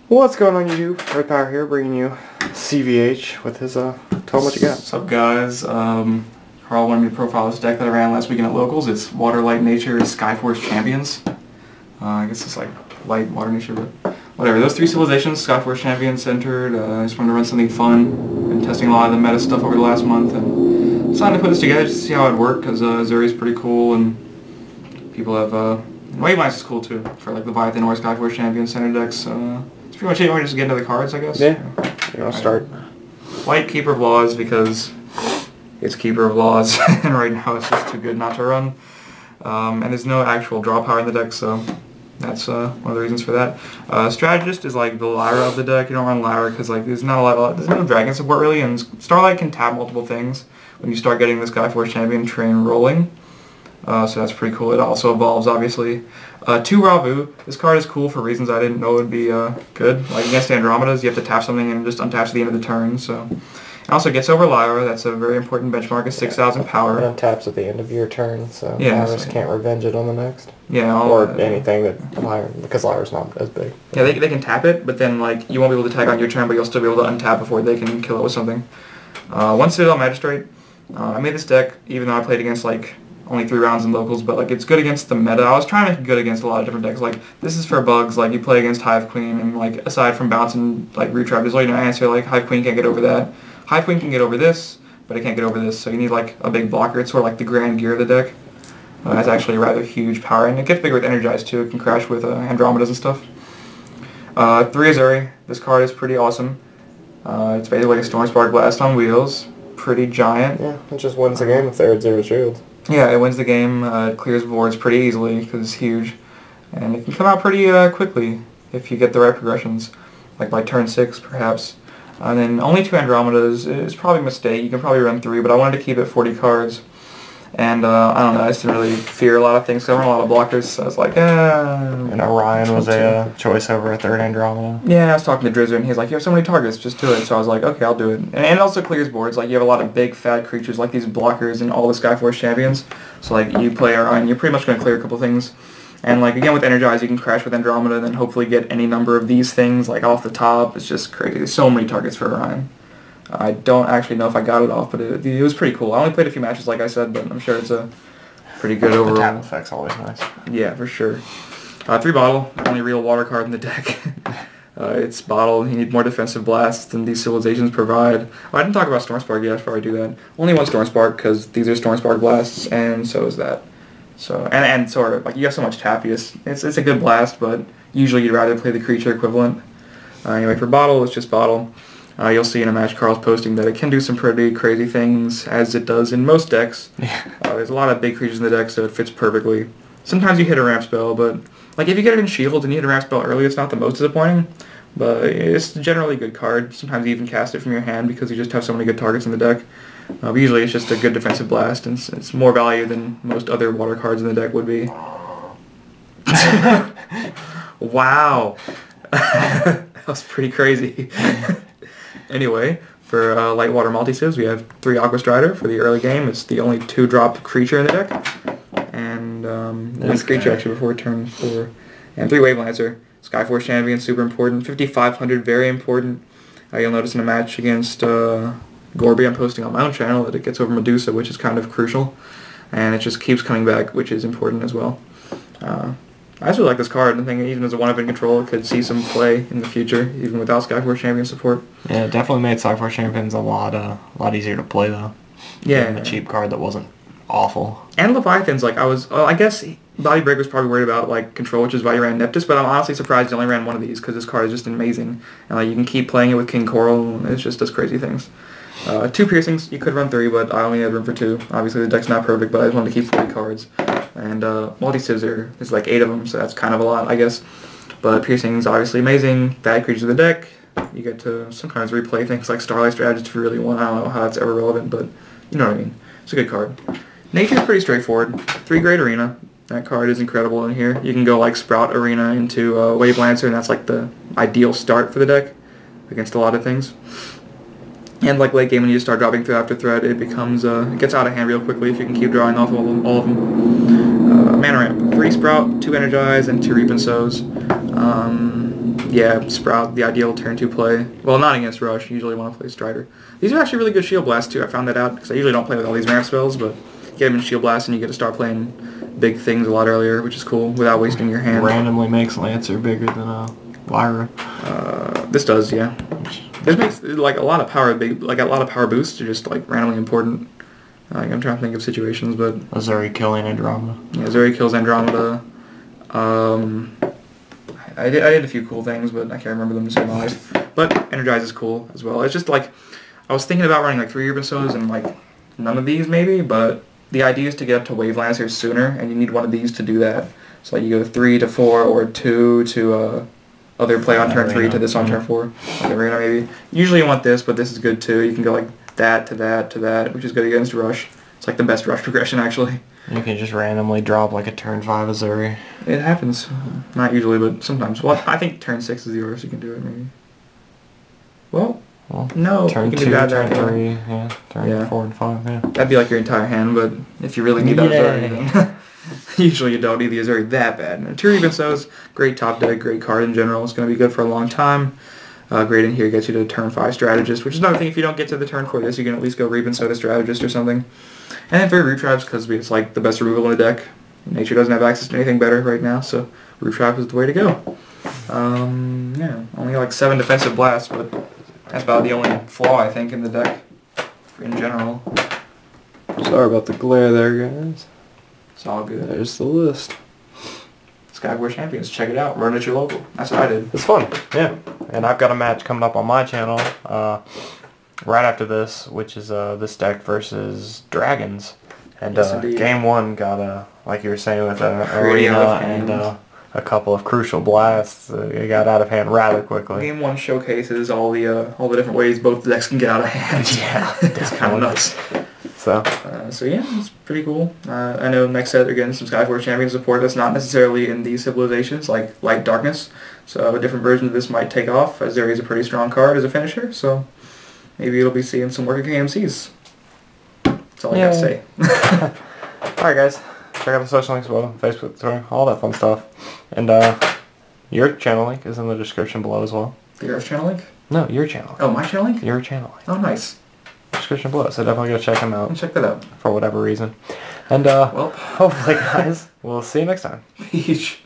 What's going on YouTube? Red Power here, bringing you CVH with his, tell him what you got. What's up guys? Carl wanted me to profile this deck that I ran last weekend at Locals. It's Water, Light, Nature, Skyforce Champions. I guess it's like Light, Water, Nature, but whatever. Those three civilizations, Skyforce Champions entered. I just wanted to run something fun. Been testing a lot of the meta stuff over the last month and decided to put this together just to see how it'd work, because Zuri's pretty cool and people have, Wavelines is cool too, for like Leviathan or Skyforce Champions center decks. That's pretty much it. We're just get into the cards, I guess. Yeah. I'll start. White Keeper of Laws because it's Keeper of Laws, and right now it's just too good not to run. And there's no actual draw power in the deck, so that's one of the reasons for that. Strategist is like the Lyra of the deck. You don't run Lyra because like there's not a lot of, there's no dragon support really, and Starlight can tap multiple things when you start getting this Skyforce Champion train rolling. So that's pretty cool. It also evolves, obviously. 2 Ravu. This card is cool for reasons I didn't know would be good. Like against Andromedas, you have to tap something and it just untaps at the end of the turn. So it also gets over Lyra. That's a very important benchmark. It's 6,000 power. It untaps at the end of your turn, so yeah, Lyra's can't revenge it on the next. Yeah, or anything that Lyra, because Lyra's not as big. Yeah, they can tap it, but then like you won't be able to tag on your turn, but you'll still be able to untap before they can kill it with something. 1 Citadel Magistrate. I made this deck even though I played against like only 3 rounds in Locals, but like it's good against the meta. I was trying to make it good against a lot of different decks. Like this is for bugs, like you play against Hive Queen, and like aside from bouncing like Root Trap, there's really no answer. Like Hive Queen can't get over that. Hive Queen can get over this, but it can't get over this. So you need like a big blocker. It's sort of like the grand gear of the deck. It's actually a rather huge power, and it gets bigger with Energize too. It can crash with Andromedas and stuff. 3 Azuri. This card is pretty awesome. It's basically like a Stormspark Blast on wheels. Pretty giant. Yeah, it just wins the game if they're at 0 shields. Yeah, it wins the game. It clears boards pretty easily because it's huge, and it can come out pretty quickly if you get the right progressions, like by turn 6 perhaps. And then only 2 Andromedas is probably a mistake. You can probably run 3, but I wanted to keep it 40 cards. And I don't know, I just didn't really fear a lot of things, because I run a lot of blockers, so I was like, And Orion was a choice over a 3rd Andromeda. Yeah, I was talking to Drizzer, and he's like, you have so many targets, just do it. So I was like, okay, I'll do it. And it also clears boards. Like, you have a lot of big, fat creatures, like these blockers and all the Skyforce Champions. So, like, you play Orion, you're pretty much going to clear a couple things. And, like, again, with Energize, you can crash with Andromeda, and then hopefully get any number of these things, like, off the top. It's just crazy. There's so many targets for Orion. I don't actually know if I got it off, but it was pretty cool. I only played a few matches, like I said, but I'm sure it's a pretty good overall. The tap effect's always nice. Yeah, for sure. 3 Bottle, only real water card in the deck. It's Bottle. You need more defensive blasts than these civilizations provide. Oh, I didn't talk about Stormspark yet before I do that. Only 1 Stormspark, because these are Stormspark blasts, and so is that. So and sort of, like, you have so much tap use. It's a good blast, but usually you'd rather play the creature equivalent. Anyway, for Bottle, it's just Bottle. You'll see in a match Carl's posting that it can do some pretty crazy things, as it does in most decks. There's a lot of big creatures in the deck, so it fits perfectly. Sometimes you hit a ramp spell, but like if you get it in shield and you hit a ramp spell early, it's not the most disappointing, but it's generally a good card. Sometimes you even cast it from your hand because you just have so many good targets in the deck. But usually it's just a good defensive blast, and it's more value than most other water cards in the deck would be. Wow. That was pretty crazy. Anyway, for Light Water Multi-Civs, we have 3 Aqua Strider for the early game. It's the only 2-drop creature in the deck. And this creature actually before turn 4. And 3 Wave Lancer. Skyforce Champion, super important. 5,500, very important. You'll notice in a match against Gorby, I'm posting on my own channel, that it gets over Medusa, which is kind of crucial. And it just keeps coming back, which is important as well. I just really like this card. I think even as a 1-up in control, it could see some play in the future, even without Skyforce Champion support. Yeah, it definitely made Skyforce Champions a lot easier to play, though. Yeah. A cheap card that wasn't awful. And Leviathan's, like, I guess Body Break was probably worried about, like, control, which is why he ran Neptus, but I'm honestly surprised he only ran 1 of these, because this card is just amazing. And, like, you can keep playing it with King Coral, and it just does crazy things. 2 Piercings, you could run 3, but I only had room for 2. Obviously, the deck's not perfect, but I just wanted to keep 40 cards. And multi-civs there's like 8 of them, so that's kind of a lot, I guess. But Piercing's obviously amazing. Bad creatures in the deck. You get to sometimes replay things like Starlight Strategist if you really want. I don't know how that's ever relevant, but you know what I mean. It's a good card. Nature's pretty straightforward. 3 Great Arena. That card is incredible in here. You can go like Sprout Arena into Wave Lancer, and that's like the ideal start for the deck against a lot of things. And like late game, when you start dropping threat after threat, it becomes it gets out of hand real quickly if you can keep drawing off all of them. Mana ramp: 3 Sprout, 2 Energize, and 2 Reap and Sows. Yeah, Sprout, the ideal turn 2 play. Well, not against Rush. You usually want to play Strider. These are actually really good Shield Blast too. I found that out because I usually don't play with all these ramp spells, but you get them in Shield Blast and you get to start playing big things a lot earlier, which is cool without wasting your hand. Randomly makes Lancer bigger than Lyra. This does, yeah. This makes like a lot of power. Like a lot of power boosts are just like randomly important. I'm trying to think of situations, but Azuri killing Andromeda. yeah, Azuri kills Andromeda. I did a few cool things, but I can't remember them to save my life. But Energize is cool as well. It's just like I was thinking about running like 3 Urban Sodas and like none of these maybe, but the idea is to get up to Wave Lancers sooner, and you need one of these to do that. So like you go 3 to 4 or 2 to other play on turn 3 to this on turn 4, like Arena maybe. Usually you want this, but this is good too. You can go like that to that to that, which is good against Rush. It's like the best Rush progression actually. You can just randomly drop like a turn 5 Azuri. It happens. Not usually, but sometimes. Well, I think turn 6 is the worst you can do it maybe. Well, no. Turn you can 2, do that turn that 3, yeah. Turn 4 and 5, yeah. That'd be like your entire hand, but if you really need that Azuri, then usually you don't need the Azuri that bad. And 2 Even So's great top deck, great card in general. It's going to be good for a long time. Great in here gets you to turn 5 Strategist, which is another thing. If you don't get to the turn 4 this, you can at least go Reap and Soda Strategist or something. And then for Root Traps, because it's like the best removal in the deck. Nature doesn't have access to anything better right now, so Root Trap is the way to go. Yeah, only like 7 defensive blasts, but that's about the only flaw I think in the deck in general. Sorry about the glare there, guys. It's all good. There's the list. Skyforce Champions, check it out. Run at your local. That's what I did. It's fun, yeah. And I've got a match coming up on my channel right after this, which is this deck versus Dragons. And Yes, game 1 got, like you were saying, with Arena and a couple of crucial blasts. It got out of hand rather quickly. Game 1 showcases all the different ways both decks can get out of hand. Yeah, It's kind of nuts. So yeah, it's pretty cool. I know next set they're getting some Skyforce Champion support that's not necessarily in these civilizations, like Light Darkness. So a different version of this might take off, as there is a pretty strong card as a finisher. So maybe it'll be seeing some working KMCs. That's all I gotta say. Alright guys, check out the social links below, Facebook, Twitter, all that fun stuff. And your channel link is in the description below as well. Your channel link? No, your channel link. Oh, my channel link? Your channel link. Oh, nice. Description below, so definitely go check them out. Check that out. For whatever reason. And well, hopefully guys, we'll see you next time. Peace.